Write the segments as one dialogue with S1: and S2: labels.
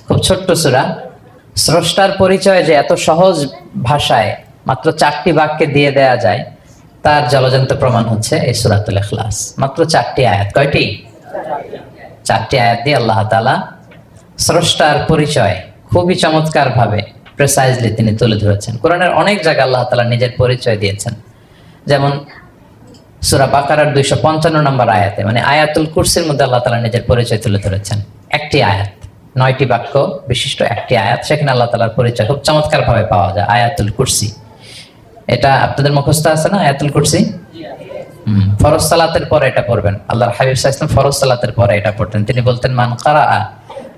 S1: খুব ছোট্ট সূরা। স্রষ্টার পরিচয় যে এত সহজ ভাষায় মাত্র 4টি বাক্যে দিয়ে দেয়া যায়, তার জলজন্ত প্রমাণ হচ্ছে এই সূরাতুল ইখলাস। মাত্র 4টি আয়াত। কয়টি? 4টি আয়াত দিয়ে আল্লাহ তাআলা স্রষ্টার পরিচয় খুবই চমৎকার ভাবে প্রিসাইজলি তিনি তুলে ধরেছেন। কোরআনের অনেক জায়গায় আল্লাহ তাআলা নিজের পরিচয় দিয়েছেন। যেমন সূরা বাকারার 255 নম্বর আয়াতে, মানে আয়াতুল কুরসির মধ্যে আল্লাহ তাআলা নিজের পরিচয় তুলে ধরেছেন। একটি আয়াত, 9টি বাক্য বিশিষ্ট একটি আয়াত, সেখানে আল্লাহ তাআলার পরিচয় খুব চমৎকার ভাবে পাওয়া যায়। আয়াতুল কুরসি, এটা আপনাদের মুখস্থ আছে না? আয়াতুল কুরসি ফরজ সালাতের পরে এটা পড়বেন। আল্লাহর হাবিব সাল্লাল্লাহু আলাইহি ওয়াসাল্লাম ফরজ সালাতের পরে এটা পড়তেন। তিনি বলতেন, মান কারাআ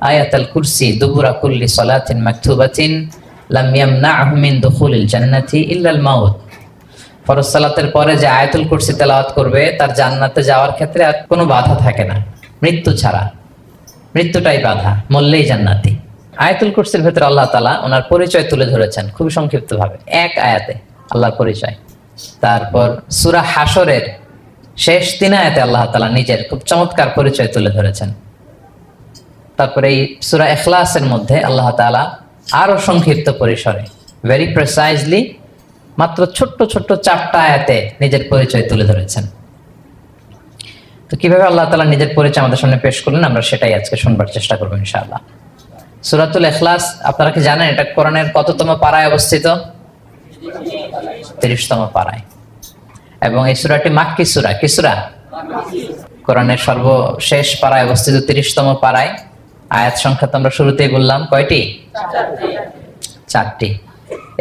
S1: আয়াতুল কুরসি দুবুরা কুল্লি সালাতিন মাকতুবাতিন লাম ইয়ামনাহু মিন দুখুলিল জান্নাতি ইল্লাল মাউত। ফরজ সালাতের পরে যে আয়াতুল কুরসি তেলাওয়াত করবে, তার জান্নাতে যাওয়ার ক্ষেত্রে আর কোনো বাধা থাকে না, মৃত্যু ছাড়া। মৃত্যুটাই বাধা, মরলেই জান্নাতি। আয়াতুল কুরসির ভেতরে আল্লাহ তাআলা ওনার পরিচয় তুলে ধরেছেন খুবই সংক্ষিপ্ত ভাবে, এক আয়াতে আল্লাহর পরিচয়। তারপর সূরা হাশরের শেষ 3 আয়াতে আল্লাহ তাআলা নিজের খুব চমৎকার পরিচয় তুলে ধরেছেন। তারপরে এই সূরা ইখলাসের মধ্যে আল্লাহ তাআলা আরো সংক্ষিপ্ত পরিসরে, ভেরি প্রিসাইজলি, মাত্র ছোট্ট ছোট্ট 4টা আয়াতে নিজের পরিচয় তুলে ধরেছেন। তো কিভাবে আল্লাহ তাআলা নিজের পরিচয় আমাদের সামনে পেশ করলেন, আমরা সেটাই আজকে শুনবার চেষ্টা করবো ইনশাআল্লাহ। সূরাতুল ইখলাস, আপনারা কি জানেন এটা কোরআনের কততম পারায় অবস্থিত? 30তম পারায়। এবং এই সূরাটি মাক্কি সূরা। কি সূরা? কোরআনের সর্বশেষ পারায় অবস্থিত 30তম পারায়। আয়াত সংখ্যা তো আমরা শুরুতেই বললাম, কয়টি? 4টি।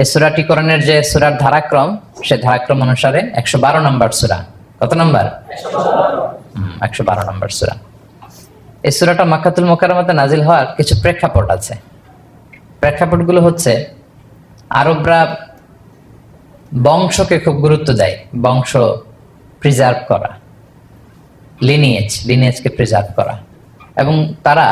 S1: এই সূরাটি কোরআনের যে সূরার ধারাক্রম, সে ধারাক্রম অনুসারে 112 নম্বর সূরা। কত নম্বর? 112 নম্বর সূরা। এই সূরাটা মক্কাতুল মুকাররমাতে নাজিল হওয়ার কিছু প্রেক্ষাপট আছে। প্রেক্ষাপটগুলো হচ্ছে, আরবরা বংশকে খুব গুরুত্ব দেয়, বংশ প্রিজার্ভ করা, লিনিয়েজকে প্রিজার্ভ করা। এবং তারা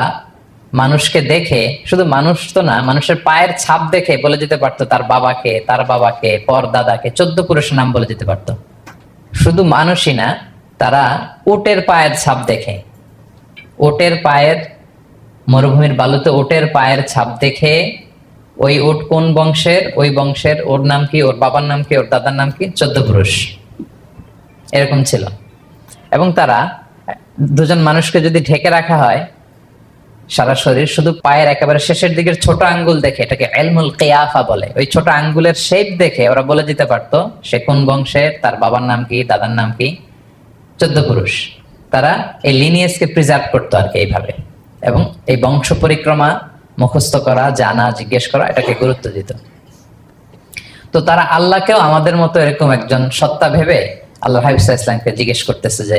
S1: মানুষকে দেখে, শুধু মানুষ তো না, মানুষের পায়ের ছাপ দেখে বলে দিতে পারতো তার বাবাকে, তার বাবাকে, পর দাদাকে, 14 পুরুষের নাম বলে দিতে পারতো। শুধু মানুষই না, তারা উটের পায়ের ছাপ দেখে, উটের পায়ের, মরুভূমির বালুতে উটের পায়ের ছাপ দেখে ওই উট কোন বংশের, ওই বংশের ওর নাম কি, ওর বাবার নাম কি, ওর দাদার নাম কি, 14 পুরুষ এরকম ছিল। এবং তারা দুজন মানুষকে যদি ঢেকে রাখা হয় সারা শরীর, শুধু পায়ের একেবারে শেষের দিকের ছোট আঙ্গুল দেখে, এটাকে ইলমুল কিয়াফা বলে, ওই ছোট আঙ্গুলের শেপ দেখে ওরা বলে দিতে পারতো সে কোন বংশের, তার বাবার নাম কি, দাদার নাম কি, 14 পুরুষ। তারা এই লিনিয়েজকে প্রিজার্ভ করতো আর কি এইভাবে। এবং এই বংশ পরিক্রমা মুখস্থ করা, জানা, জিজ্ঞেস করা, এটাকে গুরুত্ব দিত। তো তারা আল্লাহকেও আমাদের মতো এরকম একজন সত্তা ভেবে আল্লাহ হাবিব সাল্লাল্লাহু আলাইহি ওয়াসাল্লামকে জিজ্ঞেস করতেছে যে,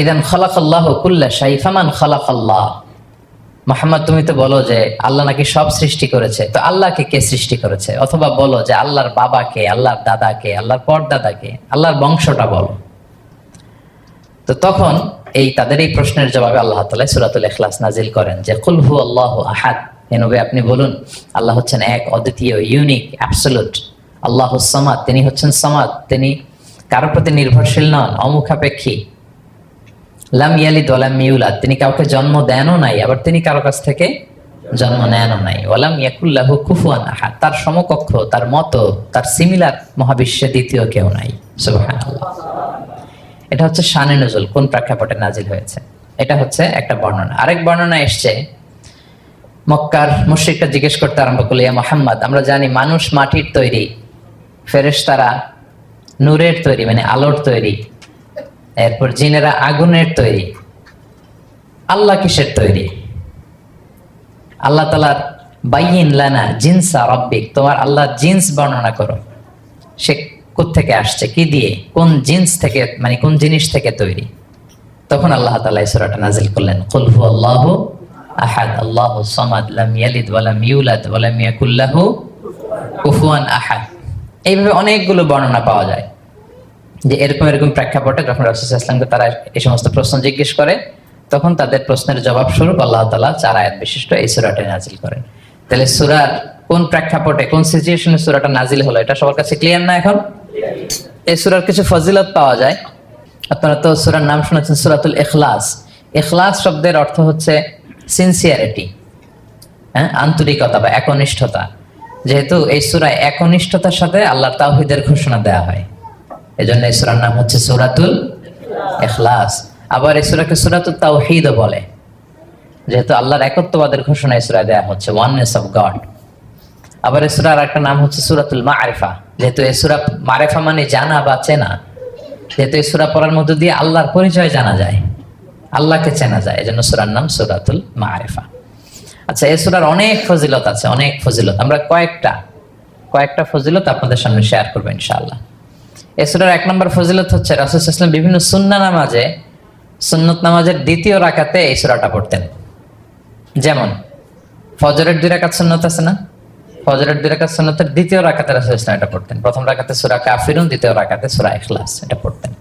S1: ইদান খালাকাল্লাহু কুল্লা শাই ফামান খালাকাল্লাহ। মুহাম্মদ, তুমি তো বলো যে আল্লাহ নাকি সব সৃষ্টি করেছে, তো আল্লাহকে কে সৃষ্টি করেছে? অথবা বলো যে আল্লাহর বাবাকে, আল্লাহর দাদাকে, আল্লাহর পরদাদাকে, আল্লাহর বংশটা বলো। তো তখন তাদের এই প্রশ্নের জবাবে আল্লাহ তাআলা সূরাতুল ইখলাস নাজিল করেন যে, কুল হু আল্লাহু আহাদ। হে নবী, আপনি বলুন আল্লাহ হচ্ছেন এক, অদ্বিতীয়, ইউনিক, অ্যাবসলিউট। আল্লাহুস সামাদ, তিনি হচ্ছেন সামাদ, তিনি কারো প্রতি নির্ভরশীল নন, অমুখাপেক্ষী। লাম ইয়ালিদ ওয়া লাম ইউলাদ, তিনি কাউকে জন্ম দেনও নাই, আবার তিনি কারো কাছ থেকে জন্ম নেনও নাই। ওয়া লাম ইয়াকুল লাহু কুফুয়ান আহাদ, তার সমকক্ষ, তার মতো, তার সিমিলার মহাবিশ্বে দ্বিতীয় কেউ নাই। সুবহানাল্লাহ। এটা হচ্ছে শানে নুজুল, কোন প্রেক্ষাপটে নাজিল হয়েছে, এটা হচ্ছে একটা বর্ণনা। আরেক বর্ণনা এসছে, মক্কার মুশরিকরা জিজ্ঞেস করতে আরম্ভ করলো, ইয়া মুহাম্মদ, আমরা জানি মানুষ মাটির তৈরি, ফেরেশতারা নূরের তৈরি, মানে আলোর তৈরি, এরপর জিনেরা আগুনের তৈরি, আল্লাহ কিসের তৈরি? আল্লাহ তাআলার বাইয়িন লানা জিনসা রাব্বিক, তোমার আল্লাহর জিন্স বর্ণনা করো, সে কোত্থেকে আসছে, কি দিয়ে, কোন জিন্স থেকে, মানে কোন জিনিস থেকে তৈরি? তখন আল্লাহ তাআলা এই সূরাটা নাজিল করলেন, কুল হু আল্লাহু আহাদ আল্লাহুস সামাদ লাম ইয়ালিদ ওয়া লাম ইউলাদ ওয়া লাম ইয়াকুল লাহু কুফুয়ান আহাদ। এইভাবে অনেকগুলো বর্ণনা পাওয়া যায় যে এরকম এরকম প্রেক্ষাপটে যখন রাসূল সাল্লাল্লাহু আলাইহি ওয়াসাল্লামকে তারা এই সমস্ত প্রশ্ন জিজ্ঞেস করে, তখন তাদের প্রশ্নের জবাব স্বরূপ আল্লাহ তাআলা 4 আয়াত বিশিষ্ট এই সূরাটি নাজিল করেন। তাহলে সূরার কোন প্রেক্ষাপটে, কোন সিচুয়েশনে সূরাটা নাজিল হলো, এটা সবার কাছে ক্লিয়ার না এখন? এই সূরার কিছু ফজিলত পাওয়া যায়। আপনারা তো সূরার নাম শুনেছেন সূরাতুল ইখলাস। ইখলাস শব্দের অর্থ হচ্ছে সিনসিয়ারিটি, হ্যাঁ, আন্তরিকতা বা একনিষ্ঠতা। যেহেতু এই সূরায় একনিষ্ঠতার সাথে আল্লাহর তাওহীদের ঘোষণা দেওয়া হয়, এজন্য এই সূরার নাম হচ্ছে সূরাতুল ইখলাস। আবার এই সূরাকে সূরাতুত তাওহীদও বলে, যেহেতু আল্লাহর একত্ববাদের ঘোষণা এই সূরায় দেওয়া হচ্ছে, ওয়াননেস অফ গড। আবার এই সূরার একটা নাম হচ্ছে সূরাতুল মারিফা, যেহেতু এই সূরা মারিফা মানে জানা বা চেনা, যেহেতু এই সূরা পড়ার মধ্য দিয়ে আল্লাহর পরিচয় জানা যায়, আল্লাহকে চেনা যায়, এজন্য সূরার নাম সূরাতুল মারিফা। আচ্ছা, এই সূরার অনেক ফজিলত আছে, অনেক ফজিলত। আমরা কয়েকটা ফজিলত আপনাদের সামনে শেয়ার করবো ইনশাআল্লাহ। এই সূরার 1 নম্বর ফজিলত হচ্ছে রাসূল সাল্লাল্লাহু আলাইহি ওয়াসাল্লাম বিভিন্ন সুন্নত নামাজের দ্বিতীয় রাকাতে এই সূরাটা পড়তেন। যেমন ফজরের 2 রাকাত সুন্নত আছে না, ফজরের 2 রাকাত সুন্নতের দ্বিতীয় রাকাতে রাসূল সাল্লাল্লাহু আলাইহি ওয়াসাল্লাম এটা পড়তেন। প্রথম রাকাতে সূরা কাফিরুন, দ্বিতীয় রাকাতে সূরা ইখলাস এটা পড়তেন।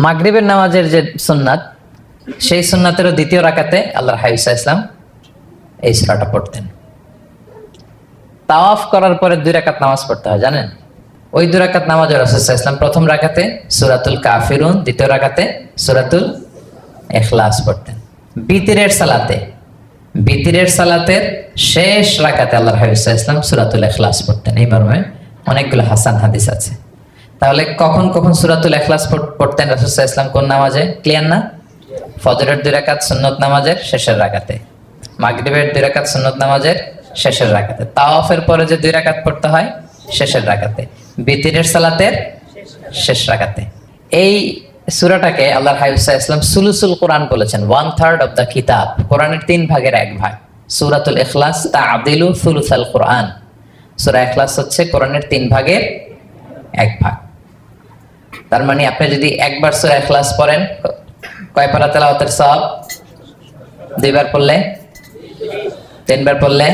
S1: মাগরিবের নামাজের যে সুন্নাত, সেই সুন্নাতেরও দ্বিতীয় রাকাতে আল্লাহর হাবিব সাল্লাল্লাহু আলাইহি ওয়াসাল্লাম এই সূরাটা পড়তেন। তাওয়াফ করার পরে 2 রাকাত নামাজ পড়তে হয়, জানেন? ওই 2 রাকাত নামাজে রাসূল সাল্লাল্লাহু আলাইহি ওয়াসাল্লাম প্রথম রাকাতে সূরাতুল কাফিরুন, দ্বিতীয় রাকাতে সূরাতুল ইখলাস পড়তেন। বিতিরের সালাতের শেষ রাকাতে আল্লাহর হাবিব সাল্লাল্লাহু আলাইহি ওয়াসাল্লাম সূরাতুল ইখলাস পড়তেন। এই মর্মে অনেকগুলো হাসান হাদিস আছে। তাহলে কখন কখন সূরাতুল ইখলাস পড়তেন রাসূল সাল্লাল্লাহু আলাইহি ওয়াসাল্লাম, কোন নামাজে? ক্লিয়ার না? ফজরের 2 রাকাত সুন্নত নামাজের শেষের রাকাতে, মাগরিবের 2 রাকাত সুন্নত নামাজের শেষের রাকাতে, তাওয়াফের পরে যে 2 রাকাত পড়তে হয় শেষের রাকাতে, বিতিরের সালাতের শেষ রাকাতে। এই সূরাটাকে আল্লাহর হাবিব সাল্লাল্লাহু আলাইহি ওয়াসাল্লাম সুলুসুল কোরআন বলেছেন, 1/3 অফ দ্য কিতাব। কোরআনের 3 ভাগের 1 ভাগ। সূরাতুল ইখলাস তা'দিলু সুলুসাল কোরআন। সূরা ইখলাস হচ্ছে কোরআনের 3 ভাগের 1 ভাগ। তার মানে আপনি যদি একবার সূরা ইখলাস পড়েন, কয় পারা তেলাওয়াতের সওয়াব? 2 বার পড়লে, 3 বার পড়লে,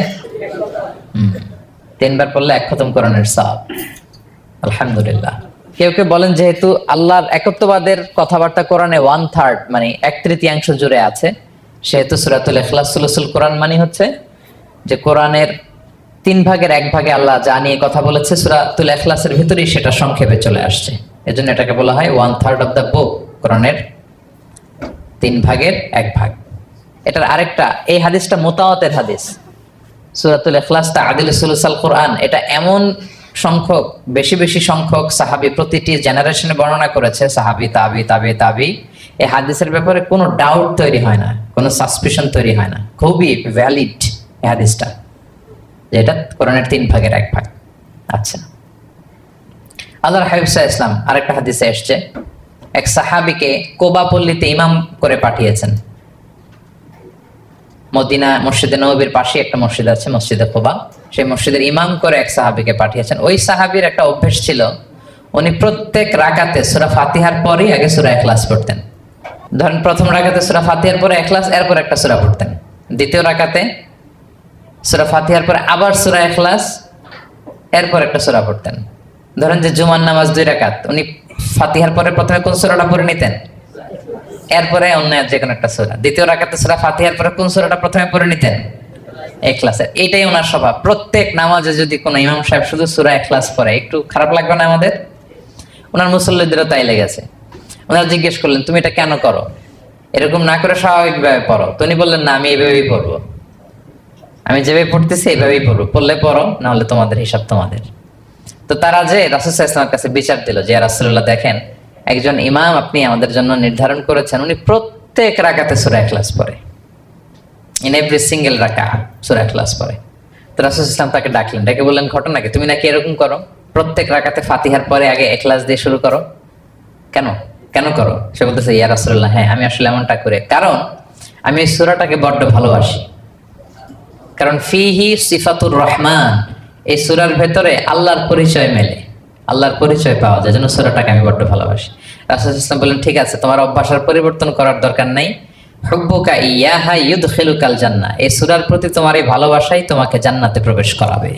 S1: 3 বার পড়লে 1 খতম কোরআনের সওয়াব। আলহামদুলিল্লাহ। কেউ কেউ বলেন যেহেতু আল্লাহর একত্ববাদের কথাবার্তা কোরআনে 1/3 মানে 1/3 জুড়ে আছে, সেহেতু সূরাতুল ইখলাস সুলুসুল কোরআন মানে হচ্ছে যে কোরআনের 3 ভাগের 1 ভাগে আল্লাহ যা নিয়ে কথা বলেছে সূরাতুল ইখলাসের ভিতরেই সেটা সংক্ষেপে চলে আসছে। এজন্য এটাকে বলা হয় 1/3 অফ দ্য বুক, কোরআনের 3 ভাগের 1 ভাগ। এটার আরেকটা, এই হাদিসটা মুতাওয়াতির হাদিস। সূরাতুল ইখলাস তা'দিলু সুলুসাল কোরআন, এটা এমন সংখ্যক, বেশি সংখ্যক সাহাবী প্রতিটি জেনারেশনে বর্ণনা করেছে, সাহাবী, তাবি। এই হাদিসের ব্যাপারে কোনো ডাউট তৈরি হয় না, কোনো সাসপিশন তৈরি হয় না। খুবই ভ্যালিড এই হাদিসটা, যেটা কোরআনের 3 ভাগের 1 ভাগ। আচ্ছা, আল্লাহর হাবিব সাল্লাল্লাহু আলাইহি ওয়াসাল্লাম আরেকটা হাদিসে এসেছে, এক সাহাবীকে কোবা পল্লীতে ইমাম করে পাঠিয়েছেন। মদিনা মসজিদে নববীর পাশে একটা মসজিদ আছে, মসজিদে কোবা, সেই মসজিদের ইমাম করে এক সাহাবীকে পাঠিয়েছেন। ওই সাহাবীর একটা অভ্যেস ছিল, উনি প্রত্যেক রাকাতে সূরা ফাতিহার পরেই আগে সূরা ইখলাস পড়তেন। ধরেন প্রথম রাকাতে সূরা ফাতিহার পরে ইখলাস, এরপর একটা সূরা পড়তেন। দ্বিতীয় রাকাতে সূরা ফাতিহার পরে আবার সূরা ইখলাস, এরপর একটা সূরা পড়তেন। ধরেন যে জুমার নামাজ 2 রাকাত, উনি ফাতিহার পরে প্রথমে কোন সূরাটা পড়ে নিতেন, এরপরে অন্য যে কোনো একটা সূরা। দ্বিতীয় রাকাতে সূরা ফাতিহার পরে কোন সূরাটা প্রথমে পড়ে নিতেন? ইখলাসের। এইটাই ওনার স্বভাব। প্রত্যেক নামাজে যদি কোনো ইমাম সাহেব শুধু সূরা ইখলাস পড়ে, একটু খারাপ লাগবে না আমাদের? ওনার মুসল্লিদেরও তাই লেগেছে। ওনারা জিজ্ঞেস করলেন, তুমি এটা কেন করো? এরকম না করে স্বাভাবিকভাবে পড়ো। তো উনি বললেন, না, আমি এইভাবেই পড়বো, আমি যেভাবে পড়তেছি এইভাবেই পড়বো, পড়লে পড়ো, না হলে তোমাদের হিসাব তোমাদের। তো তারা যে রাসূল সাল্লাল্লাহু আলাইহি ওয়াসাল্লামের কাছে বিচার দিল যে, ইয়া রাসূলুল্লাহ, দেখেন একজন ইমাম আপনি আমাদের জন্য নির্ধারণ করেছেন, উনি প্রত্যেক রাকাতে সূরা ইখলাস পড়ে, ইন এভরি সিঙ্গেল রাকা সূরা ইখলাস পড়ে। তো রাসূল সাল্লাল্লাহু আলাইহি ওয়াসাল্লাম তাকে ডাকলেন, ডেকে বললেন, ঘটনা কি? তুমি নাকি এরকম করো, প্রত্যেক রাকাতে ফাতিহার পরে আগে ইখলাস দিয়ে শুরু করো, কেন করো? সে বলতেছে, ইয়া রাসূলুল্লাহ, হ্যাঁ আমি আসলে এমনটা করে, কারণ আমি এই সূরাটাকে বড্ড ভালোবাসি। কারণ ফিহি সিফাতুর রহমান, এই সূরার ভেতরে আল্লাহর পরিচয় মেলে, আল্লাহর পরিচয় পাওয়া যায়, যেন সূরাটাকে আমি বড্ড ভালোবাসি। রাসূল সাল্লাল্লাহু আলাইহি ওয়াসাল্লাম বললেন, ঠিক আছে, তোমার অভ্যাসের পরিবর্তন করার দরকার নাই। হুব্বুকা ইয়াহা ইউদখিলুকাল জান্নাহ, এই সূরার প্রতি তোমার এই ভালোবাসাই তোমাকে জান্নাতে প্রবেশ করাবে।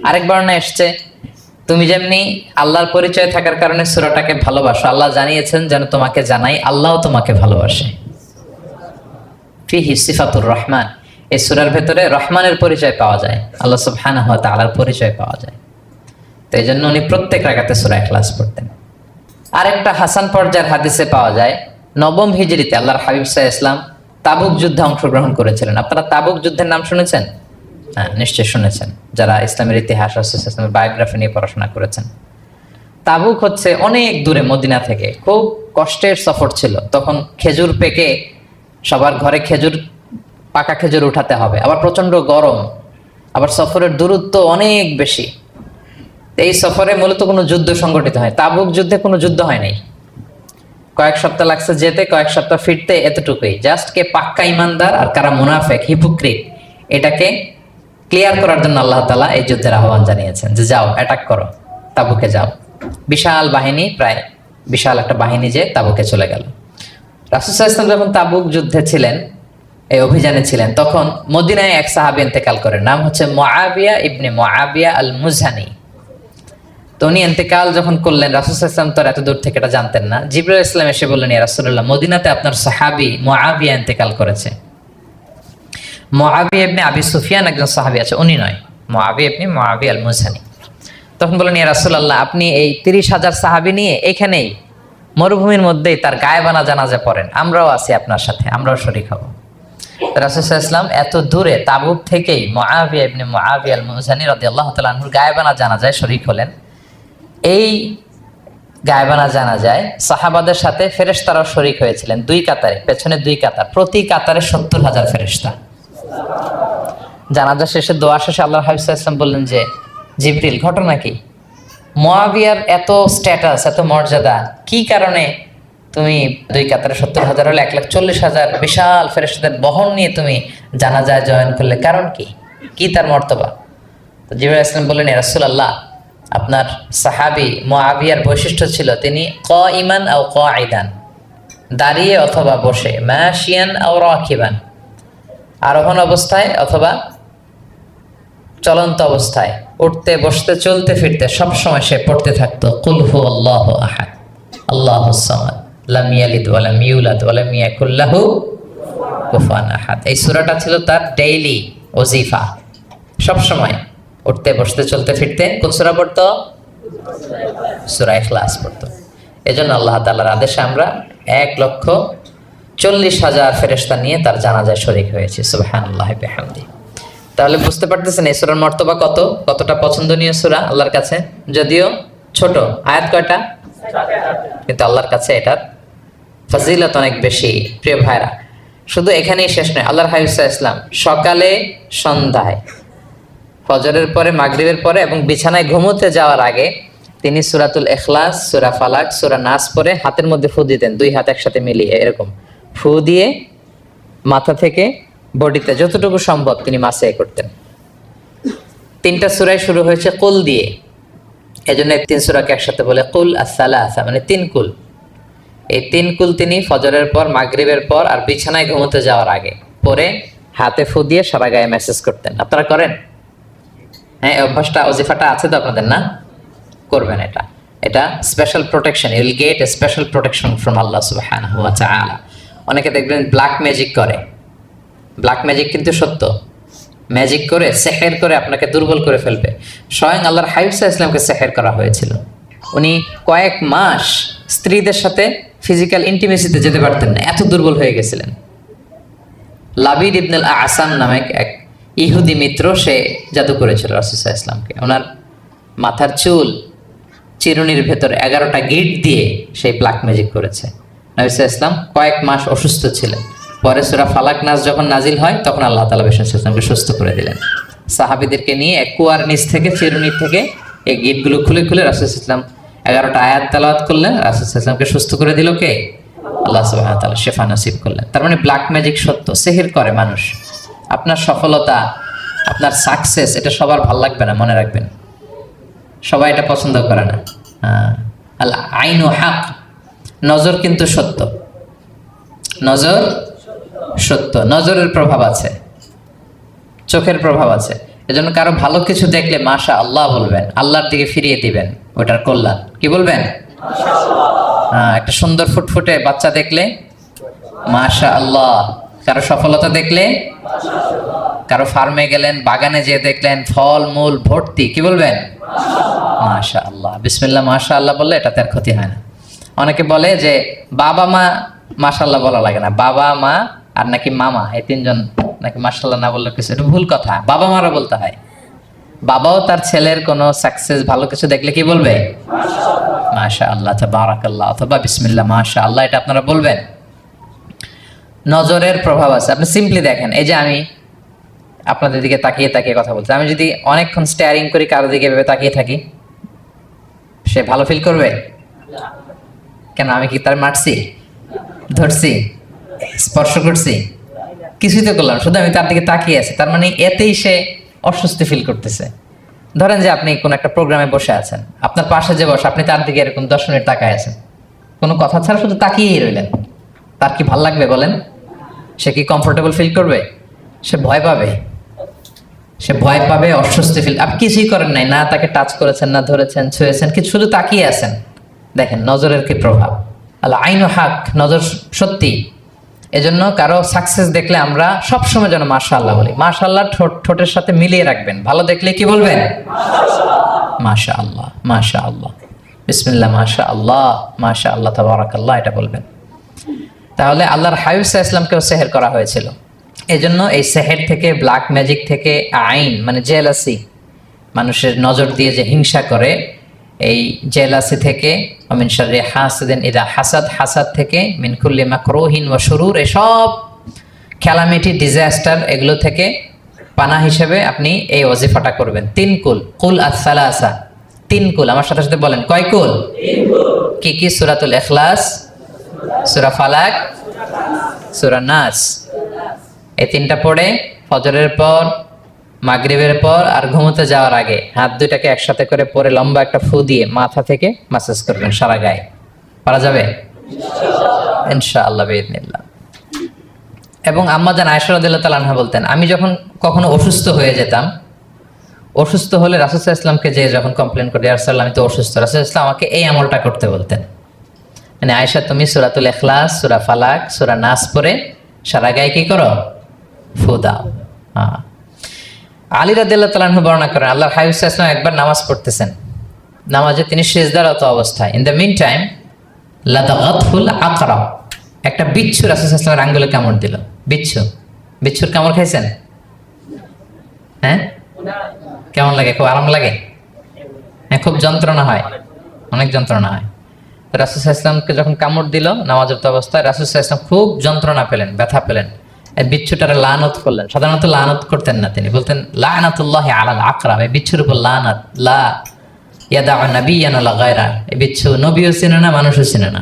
S1: আরেক বর্ণনায় এসেছে, তুমি যেমনি আল্লাহর পরিচয় থাকার কারণে সূরাটাকে ভালোবাসো, আল্লাহ জানিয়েছেন যেন তোমাকে জানাই আল্লাহও তোমাকে ভালোবাসে। ফিহি সিফাতুর রহমান, এই সূরার ভেতরে রহমানের পরিচয় পাওয়া যায়, আল্লাহ সুবহানাহু ওয়া তাআলার পরিচয় পাওয়া যায়। তো এই জন্য উনি প্রত্যেক রাকাতে সূরা ইখলাস পড়তেন। আরেকটা হাসান পর্যায়ের হাদিসে পাওয়া যায়, 9ম হিজরিতে আল্লাহর হাবিব সাল্লাল্লাহু আলাইহি ওয়াসাল্লাম তাবুক যুদ্ধে অংশগ্রহণ করেছিলেন। আপনারা তাবুক যুদ্ধের নাম শুনেছেন? হ্যাঁ, নিশ্চয় শুনেছেন, যারা ইসলামের ইতিহাস, ইসলামের বায়োগ্রাফি নিয়ে পড়াশোনা করেছেন। তাবুক হচ্ছে অনেক দূরে মদিনা থেকে, খুব কষ্টের সফর ছিল। তখন খেজুর পেকে সবার ঘরে পাকা খেজুর উঠাতে হবে, আবার প্রচন্ড গরম, আবার সফরের দূরত্ব অনেক বেশি। এই সফরে মূলত কোনো যুদ্ধ সংগঠিত হয়। তাবুক যুদ্ধে কোনো যুদ্ধ হয় নাই, কয়েক সপ্তাহ লাগছে যেতে, কয়েক সপ্তাহ ফিরতে, এতটুকুই। জাস্ট কে পাক্কা ইমানদার আর কারা মুনাফেক, হিপোক্রিট, এটাকে ক্লিয়ার করার জন্য আল্লাহ তাআলা এই যুদ্ধের আহ্বান জানিয়েছেন যে যাও, অ্যাটাক করো, তাবুকে যাও। বিশাল বাহিনী, প্রায় বিশাল একটা বাহিনী যে তাবুকে চলে গেল। রাসূল সাল্লাল্লাহু আলাইহি ওয়াসাল্লাম যখন তাবুক যুদ্ধে ছিলেন, এই অভিযানে ছিলেন, তখন মদিনায় এক সাহাবী ইন্তেকাল করেন, নাম হচ্ছে মুআবিয়া ইবনে মুআবিয়া আল মুজহানি। তো উনি ইন্তেকাল যখন করলেন, রাসূল সাল্লাল্লাহু আলাইহি ওয়াসাল্লাম তো এত দূর থেকে এটা জানতেন না। জিবরাইল আলাইহিস সালাম এসে বললেন, ইয়া রাসূলুল্লাহ, মদিনাতে আপনার সাহাবী মুআবিয়া ইন্তেকাল করেছে। মুআবিয়া ইবনে আবি সুফিয়ান একজন সাহাবী আছে, উনি নয়, মুআবিয়া ইবনে মুআবিয়া আল মুজহানি। তখন বললেন, ইয়া রাসূলুল্লাহ, আপনি এই 30,000 সাহাবী নিয়ে এখানেই মরুভূমির মধ্যেই তার গায়েবানা জানাজা পড়েন, আমরাও আছি আপনার সাথে, আমরাও শরীক হব। রাসূল সাল্লাল্লাহু আলাইহি ওয়াসাল্লাম এত দূরে তাবুক থেকেই মুআবিয়া ইবনে মুআবিয়া আল মুজহানি রাদিয়াল্লাহু তাআলা আনহুর গায়েবানা জানাজায় শরীক হলেন। এই গায়েবানা জানাজায় সাহাবাদের সাথে ফেরেশতারাও শরীক হয়েছিলেন, 2 কাতারে, পেছনে 2 কাতার, প্রতি কাতারে 70,000 ফেরেশতা। জানাজা শেষে, দোয়া শেষে আল্লাহর হাবিব সাল্লাল্লাহু আলাইহি ওয়াসাল্লাম বললেন যে, জিবরিল, ঘটনা কি? মুআবিয়ার এত স্ট্যাটাস, এত মর্যাদা, কি কারণে তুমি 2 কাতারে 70,000 হলে 1,40,000 বিশাল ফেরেশতাদের বহন নিয়ে তুমি জানাজায় জয়েন করলে, কারণ কি? কি তার মর্তবা? তো জিবরাইল আলাইহিস সালাম বললেন, ইয়া রাসূলুল্লাহ, আপনার সাহাবী মুআবিয়ার বৈশিষ্ট্য ছিল তিনি কাইমান আও কাঈদান, দাঁড়িয়ে অথবা বসে, মাশিয়ান আও রাকিবান, আরোহণ অবস্থায় অথবা চলন্ত অবস্থায়, উঠতে বসতে চলতে ফিরতে সবসময় সে পড়তে থাকতো কুল হুয়াল্লাহু আহাদ আল্লাহুস সামাদ লাম ইয়ালিদ ওয়া লাম ইউলাদ ওয়া লাম ইয়াকুল লাহু কুফুয়ান আহাদ। এই সূরাটা ছিল তার ডেইলি ওজিফা, সবসময় উঠতে বসতে চলতে ফিরতে কোন সূরা পড়তো? সূরা ইখলাস পড়তো। এজন্য আল্লাহ তাআলার আদেশে আমরা 1,40,000 ফেরেশতা নিয়ে তার জানাজায় শরীক হয়েছি। সুবহানাল্লাহি ওয়া বিহামদিহি। তাহলে বুঝতে পারতেছেন এই সূরার মর্তবা কতটা পছন্দনীয় সূরা আল্লাহর কাছে। যদিও ছোট, আয়াত কয়টা? কিন্তু আল্লাহর কাছে এটার ফজিলত অনেক বেশি। প্রিয় ভাইরা, শুধু এখানেই শেষ নয়, আল্লাহর হাবিব সাল্লাল্লাহু আলাইহি ওয়াসাল্লাম সকালে, সন্ধ্যায়, ফজরের পরে, মাগরিবের পরে এবং বিছানায় ঘুমোতে যাওয়ার আগে তিনি সূরাতুল ইখলাস, সূরা ফালাক, সূরা নাস পড়ে হাতের মধ্যে ফু দিতেন, 2 হাত একসাথে মিলিয়ে এরকম ফু দিয়ে মাথা থেকে বডিতে যতটুকু সম্ভব তিনি মাসে করতেন। 3টা সূরাই শুরু হয়েছে কুল দিয়ে, এজন্য 3 সূরাকে একসাথে বলে কুল আস-সালাসা, মানে 3 কুল। এই 3 কুল তিনি ফজরের পর, মাগরিবের পর আর বিছানায় ঘুমোতে যাওয়ার আগে পরে হাতে ফু দিয়ে সারা গায়ে মেসেজ করতেন। আপনারা করেন? হ্যাঁ, অভ্যাসটা, ওজিফাটা আছে তো আপনাদের, না? করবেন। এটা special protection, you will get a special protection from Allah সুবহানাহু ওয়া তাআলা। অনেকে দেখবেন ব্ল্যাক ম্যাজিক করে, ব্ল্যাক ম্যাজিক কিন্তু সত্য, ম্যাজিক করে, সেহের করে আপনাকে দুর্বল করে ফেলবে। স্বয়ং আল্লাহর হাবিব সাল্লাল্লাহু আলাইহি ওয়াসাল্লামকে সেহের করা হয়েছিল। উনি কয়েক মাস স্ত্রীদের সাথে ফিজিক্যাল ইন্টিমেসিতে যেতে পারতেন না, এত দুর্বল হয়ে গেছিলেন। লাবিদ ইবনে আল আসাম নামে এক ইহুদি মিত্র, সে জাদু করেছিল রাসূল সাল্লাল্লাহু আলাইহি ওয়াসাল্লামকে। ওনার মাথার চুল চিরুনির ভেতর 11টা গিট দিয়ে সেই ব্ল্যাক ম্যাজিক করেছে। নবী সাল্লাল্লাহু আলাইহি ওয়াসাল্লাম কয়েক মাস অসুস্থ ছিলেন। পরে সূরা ফালাক, নাস যখন নাজিল হয় তখন আল্লাহ তাআলা রাসূল সাল্লাল্লাহু আলাইহি ওয়াসাল্লামকে সুস্থ করে দিলেন। সাহাবীদেরকে নিয়ে এক কুয়ার নিচ থেকে, চিরুনির থেকে এই গিটগুলো খুলে খুলে রাসূল সাল্লাল্লাহু আলাইহি ওয়াসাল্লাম 11টা আয়াত তেলাওয়াত করলেন। রাসূল সাল্লাল্লাহু আলাইহি ওয়াসাল্লামকে সুস্থ করে দিল কে? আল্লাহ সুবহানাহু ওয়া তাআলা শিফা নসিব করলেন। তার মানে ব্ল্যাক ম্যাজিক সত্য, সেহের করে মানুষ। আপনার সফলতা, আপনার সাকসেস, এটা সবার ভাল লাগবে না, মনে রাখবেন। সবাই এটা পছন্দ করে না। আল আইনু হক, নজর কিন্তু সত্য, নজর সত্য, নজরের প্রভাব আছে, চোখের প্রভাব আছে। এজন্য কারো ভালো কিছু দেখলে মাশা আল্লাহ বলবেন, আল্লাহর দিকে ফিরিয়ে দিবেন ওটার কল্যাণ। কি বলবেন? একটা সুন্দর ফুটফুটে বাচ্চা দেখলে মাশা আল্লাহ, কারো সফলতা দেখলে, কারো ফার্মে গেলেন, বাগানে যেয়ে দেখলেন ফল মূল ভর্তি, কি বলবেন? মাশা আল্লাহ, বিসমিল্লাহ মাশা আল্লাহ বললে এটাতে আর ক্ষতি হয় না। অনেকে বলে যে বাবা মা মাশাআল্লাহ বলা লাগে না, বাবা মা আর নাকি মামা, এই তিনজন নাকি মাশাআল্লাহ না বললে কিছু, এটা ভুল কথা। বাবা মারা বলতে হয়। বাবাও তার ছেলের কোনো সাকসেস ভালো কিছু দেখলে কি বলবে? মাশাআল্লাহ, তাবারাকাল্লাহ, অথবা বিসমিল্লাহ মাশাআল্লাহ, এটা আপনারা বলবেন। নজরের প্রভাব আছে। আপনি সিম্পলি দেখেন, এই যে আমি আপনাদের দিকে তাকিয়ে তাকিয়ে কথা বলছি, আমি যদি অনেকক্ষণ স্টেয়ারিং করি কারো দিকে ভেবে তাকিয়ে থাকি, সে ভালো ফিল করবে? কেন, আমি কি তার মারছি, ধরছি, স্পর্শ করছি? কিছুই তো করলাম, শুধু আমি তার দিকে তাকিয়ে আছি। তার মানে এতেই সে অস্বস্তি ফিল করতেছে। ধরেন যে আপনি কোন একটা প্রোগ্রামে বসে আছেন, আপনার পাশে যে বসে, আপনি তার দিকে এরকম 10 মিনিট তাকায় আছেন, কোনো কথা ছাড়া শুধু তাকিয়েই রইলেন, তার কি ভাল লাগবে বলেন? সে কি কমফোর্টেবল ফিল করবে? সে ভয় পাবে, সে ভয় পাবে, অস্বস্তি ফিল। আপনি কিছুই করেন নাই, না তাকে টাচ করেছেন, না ধরেছেন, ছুঁয়েছেন, কিছু, শুধু তাকিয়ে আছেন। দেখেন নজরের কি প্রভাব। আল্লাহ আইন হাক, নজর সত্যি। এজন্য কারো সাকসেস দেখলে আমরা সবসময় যেন মাশাআল্লাহ বলি। মাশাআল্লাহ ঠোঁটের সাথে মিলিয়ে রাখবেন। ভালো দেখলে কি বলবেন? মাশাআল্লাহ, মাশাআল্লাহ, বিসমিল্লাহ মাশাআল্লাহ, মাশাআল্লাহ, তাবারাকাল্লাহ, এটা বলবেন। তাহলে আল্লাহর হাবিব সাল্লাল্লাহু আলাইহি ওয়াসাল্লামকেও সেহের করা হয়েছিল। এজন্য এই সেহের থেকে, ব্ল্যাক ম্যাজিক থেকে, আইন মানে জেলাসি, মানুষের নজর দিয়ে যে হিংসা করে, এই জেলাসি থেকে, মিন শাররি হাসিদিন ইযা হাসাদ, হাসাদ থেকে, মিন কুল্লি মাকরুহিন ওয়া শুরুর, এসব ক্যালামিটি, ডিজাস্টার, এগুলো থেকে পানা হিসেবে আপনি এই ওয়াজিফাটা করবেন। 3 কুল, কুল আস-সালাসা, 3 কুল। আমার সাথে সাথে বলেন, কয় কুল? 3 কুল। কি কি? সূরাতুল ইখলাস, সূরা ফালাক, সূরা নাস। এই 3টা পড়ে ফজরের পর, মাগরিবের পর আর ঘুমোতে যাওয়ার আগে হাত দুইটাকে একসাথে করে পরে লম্বা একটা ফু দিয়ে মাথা থেকে মাসাজ করবেন সারা গায়ে। পারা যাবে ইনশাআল্লাহ বিইذنিল্লাহ। এবং আম্মা জান আয়েশা রাদিয়াল্লাহু তাআলা আনহা বলতেন, আমি যখন কখনো অসুস্থ হয়ে যেতাম, অসুস্থ হলে রাসূল সাল্লাল্লাহু আলাইহি ওয়াসাল্লামকে যে যখন কমপ্লেন করি, ইয়া রাসূলুল্লাহ আমি তো অসুস্থ, রাসূল সাল্লাল্লাহু আলাইহি ওয়াসাল্লাম আমাকে এই আমলটা করতে বলতেন। মানে আয়েশা, তুমি সূরাতুল ইখলাস, সূরা ফালাক, সূরা নাস পড়ে সারা গায়ে কি করো? ফু দাও। হ্যাঁ। আলী রাদিয়াল্লাহু তাআলা আনহু বর্ণনা করেন, আল্লাহর হাবিব সাল্লাল্লাহু আলাইহি ওয়াসাল্লাম একবার নামাজ পড়তেছেন, নামাজে তিনি সিজদারত অবস্থায়, ইন দ্য মিন টাইম লাদাগাতহুল আকরাব, একটা বিচ্ছু রাসূল সাল্লাল্লাহু আলাইহি ওয়াসাল্লামের আঙ্গুলে কামড় দিল। বিচ্ছুর কামড় খাইছেন? হ্যাঁ, কেমন লাগে? খুব আরাম লাগে? হ্যাঁ, খুব যন্ত্রণা হয়, অনেক যন্ত্রণা হয়। রাসূল সাল্লাল্লাহু আলাইহি ওয়াসাল্লামকে যখন কামড় দিল নামাজরত অবস্থায়, রাসূল সাল্লাল্লাহু আলাইহি ওয়াসাল্লাম খুব যন্ত্রণা পেলেন, ব্যথা পেলেন। এই বিচ্ছুটারে লানত করলেন। সাধারণত লানত করতেন না, তিনি বলতেন লানাতুল্লাহি আলাল আকরাব, এই বিচ্ছুর উপর লানাত, লা ইয়াদা নাবিয়ান ওয়ালা গায়রা। এই বিচ্ছু নবীও চিনে না, মানুষও চিনে না,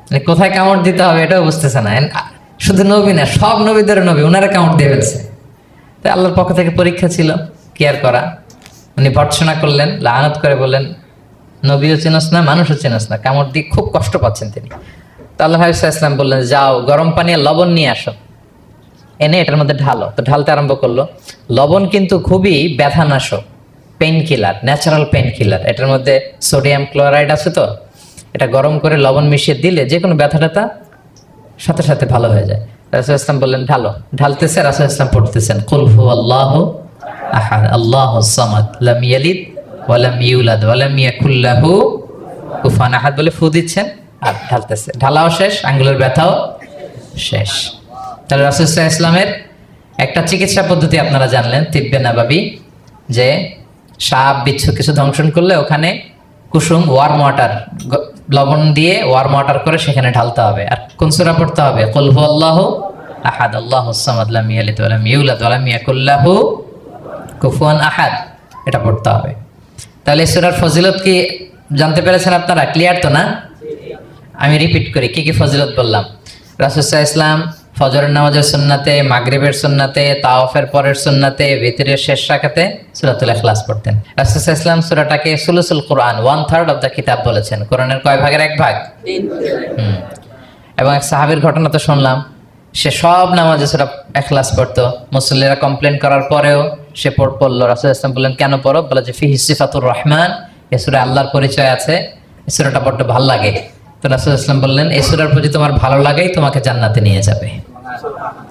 S1: মানে কোথায় কামড় দিতে হবে এটাও বুঝতেছে না। শুধু নবী না, সব নবীদের নবী, ওনারা কামড় দিয়ে ফেলছে। তাই আল্লাহর পক্ষ থেকে পরীক্ষা ছিল, কেয়ার করা। উনি ভর্ৎসনা করলেন, লানত করে বললেন, নবীও চিনস না, মানুষও চিনস না, কামড় দিয়ে খুব কষ্ট পাচ্ছেন তিনি। তো আল্লাহ হাবিব সাল্লাল্লাহু আলাইহি ওয়াসাল্লাম বললেন, যাও গরম পানি আর লবণ নিয়ে আসো, এনে এটার মধ্যে ঢালো। তো ঢালতে আরম্ভ করলো। লবণ কিন্তু খুবই ব্যথানাশক, pain killer, natural pain killer. এটার মধ্যে সোডিয়াম ক্লোরাইড আছে, তো এটা গরম করে লবণ মিশিয়ে দিলে যে কোনো ব্যথা ট্যাথা সাথে সাথে ভালো হয়ে যায়। রাসূল ইসলাম বললেন ঢালো। ঢালতেছে, রাসূল ইসলাম পড়তেছেন কুল হুয়াল্লাহু আহাদ আল্লাহুস সামাদ লাম ইয়ালিদ ওয়া লাম ইউলাদ ওয়া লাম ইয়াকুল লাহু কুফুয়ান আহাদ বলে ফু দিচ্ছেন আর ঢালতেছে। ঢালাও শেষ, আঙ্গুলের ব্যথাও শেষ। তাহলে রাসূল সাল্লাল্লাহু আলাইহি ওয়াসাল্লামের একটা চিকিৎসা পদ্ধতি আপনারা জানলেন, তিব্বে নাবাবী, যে সাপ বিচ্ছু কিছু দংশন করলে ওখানে কুসুম ওয়ার্ম ওয়াটার, লবণ দিয়ে ওয়ার্ম ওয়াটার করে সেখানে ঢালতে হবে। আর কোন সূরা পড়তে হবে? কুল হুয়াল্লাহু আহাদ আল্লাহুস সামাদ লাম ইয়ালিদ ওয়া লাম ইউলাদ ওয়া লাম ইয়াকুল লাহু কুফুয়ান আহাদ, এটা পড়তে হবে। তাহলে এই সূরার ফজিলত কি জানতে পেরেছেন আপনারা? ক্লিয়ার তো না? আমি রিপিট করি, কি কি ফজিলত বললাম। রাসূল সাল্লাল্লাহু আলাইহি ওয়াসাল্লাম ফজরের নামাজের সুন্নাতে, মাগরিবের সুন্নাতে, তাওয়াফের পরের সুন্নাতে, ভিতরের শেষ রাকাতে সূরাতুল ইখলাস পড়তেন। রাসূল সাল্লাল্লাহু আলাইহি ওয়াসাল্লাম সূরাটাকে সুলুসুল কোরআন, 1/3 অফ দ্য কিতাব বলেছেন। কোরআনের কয় ভাগের 1 ভাগ? 3 ভাগ। এবং এক সাহাবীর ঘটনা তো শুনলাম, সে সব নামাজে সূরা ইখলাস পড়তো। মুসল্লিরা কমপ্লেন করার পরেও সে পড়লো। রাসূল সাল্লাল্লাহু আলাইহি ওয়াসাল্লাম বললেন কেন পড়ো? বলে যে ফিহি সিফাতুর রহমান, এই সূরা আল্লাহর পরিচয় আছে, এই সূরাটা বড্ড ভালো লাগে। তো রাসূল সাল্লাল্লাহু আলাইহি ওয়াসাল্লাম বললেন এই সূরার প্রতি তোমার ভালো লাগাই তোমাকে জান্নাতে নিয়ে যাবে।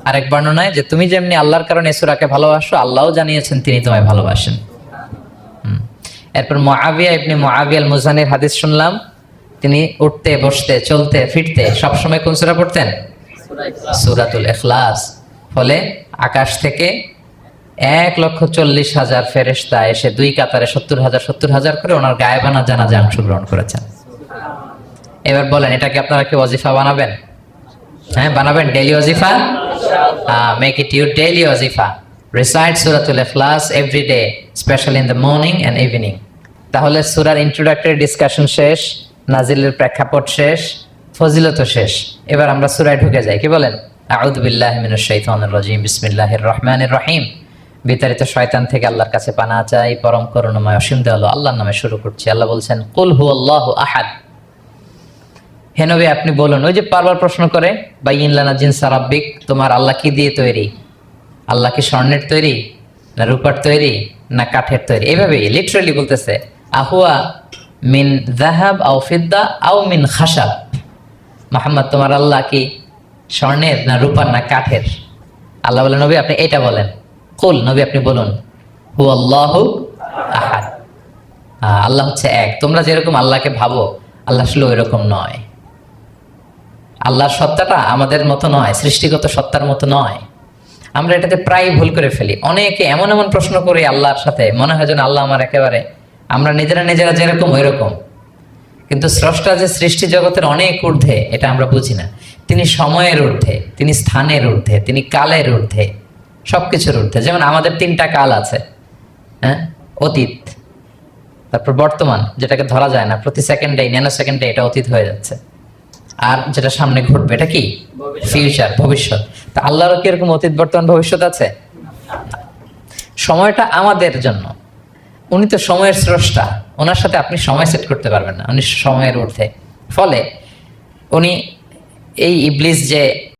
S1: আরেক বর্ণনায় যে তুমি যেমনি আল্লাহর কারণে এই সূরাকে ভালোবাসো, আল্লাহও জানিয়েছেন তিনি তোমায় ভালোবাসেন। এরপর মুআবিয়া ইবনে মুআবিয়া আল মুজানির হাদিস শুনলাম, তিনি উঠতে বসতে চলতে ফিরতে সবসময় কোন সূরা পড়তেন? সূরাতুল ইখলাস। ফলে আকাশ থেকে 1,40,000 ফেরেশতা এসে দুই কাতারে 70,000 করে ওনার গায়েবানা জানাজা অংশগ্রহণ করেছেন। এবার বলেন, এটাকে আপনারা কি ওয়াজিফা বানাবেন? হ্যাঁ, বানাবেন ডেইলি ওয়াজিফা। মেক ইট ইউর ডেইলি ওয়াজিফা। রিসাইট সূরাতুল ইখলাস every day, specially in the morning and evening. তাহলে সূরার ইন্ট্রোডাক্টরি ডিসকাশন শেষ, নাজিলের প্রেক্ষাপট শেষ, ফজিলত শেষ। এবার আমরা সূরায় ঢুকে যাই। কি বলেন? আউযু বিল্লাহি মিনাশ শাইতানির রাজিম, বিসমিল্লাহির রহমানির রহিম। বিতাড়িত শয়তান থেকে আল্লাহর কাছে পানাহ চাই, পরম করুণাময় অসীম দয়ালু আল্লাহর নামে শুরু করছি। আল্লাহ বলছেন, কুল হুয়াল্লাহু আহাদ। হে নবী, আপনি বলুন। ওই যে বারবার প্রশ্ন করে, বাইয়িন লানা জিনসা রাব্বিক, তোমার আল্লাহ কি দিয়ে তৈরি? আল্লাহ কি স্বর্ণের তৈরি, না রূপার তৈরি, না কাঠের তৈরি? এইভাবেই লিটারালি বলতেছে, আহুয়া মিন যাহাব আও ফিদ্দা আও মিন খাশাব। মুহাম্মদ, তোমার আল্লাহ কি স্বর্ণের, না রূপার, না কাঠের? আল্লাহ বলেন, নবী আপনি এটা বলেন। কুল, নবী আপনি বলুন, হুয়াল্লাহু আহাদ। আল্লাহ হচ্ছে এক। তোমরা যেরকম আল্লাহকে ভাবো, আল্লাহ আসলে ওই রকম নয়। আল্লাহর সত্তাটা আমাদের মতো নয়, সৃষ্টিগত সত্তার মতো নয়। আমরা এটাতে প্রায় ভুল করে ফেলি। অনেকে এমন এমন প্রশ্ন করি আল্লাহর সাথে, মনে হয় যেন আল্লাহ আমার একেবারে, আমরা নিজেরা নিজেরা যেরকম ওই রকম। কিন্তু স্রষ্টা যে সৃষ্টি জগতের অনেক ঊর্ধ্বে, এটা আমরা বুঝি না। তিনি সময়ের ঊর্ধ্বে, তিনি স্থানের ঊর্ধ্বে, তিনি কালের ঊর্ধ্বে, সবকিছুর ঊর্ধ্বে। যেমন আমাদের 3টা কাল আছে, হ্যাঁ, অতীত, তারপর বর্তমান, যেটাকে ধরা যায় না, প্রতি সেকেন্ডে, ন্যানো সেকেন্ডে এটা অতীত হয়ে যাচ্ছে। আর যেটা সামনে ঘটবে, এটা কি? ফিউচার, ভবিষ্যৎ। তা আল্লাহরও কি এরকম অতীত, বর্তমান, ভবিষ্যৎ আছে? সময়টা আমাদের জন্য। উনি তো সময়ের স্রষ্টা, ওনার সাথে আপনি সময় সেট করতে পারবেন না, উনি সময়ের ঊর্ধ্বে। ফলে উনি এই ইবলিস যে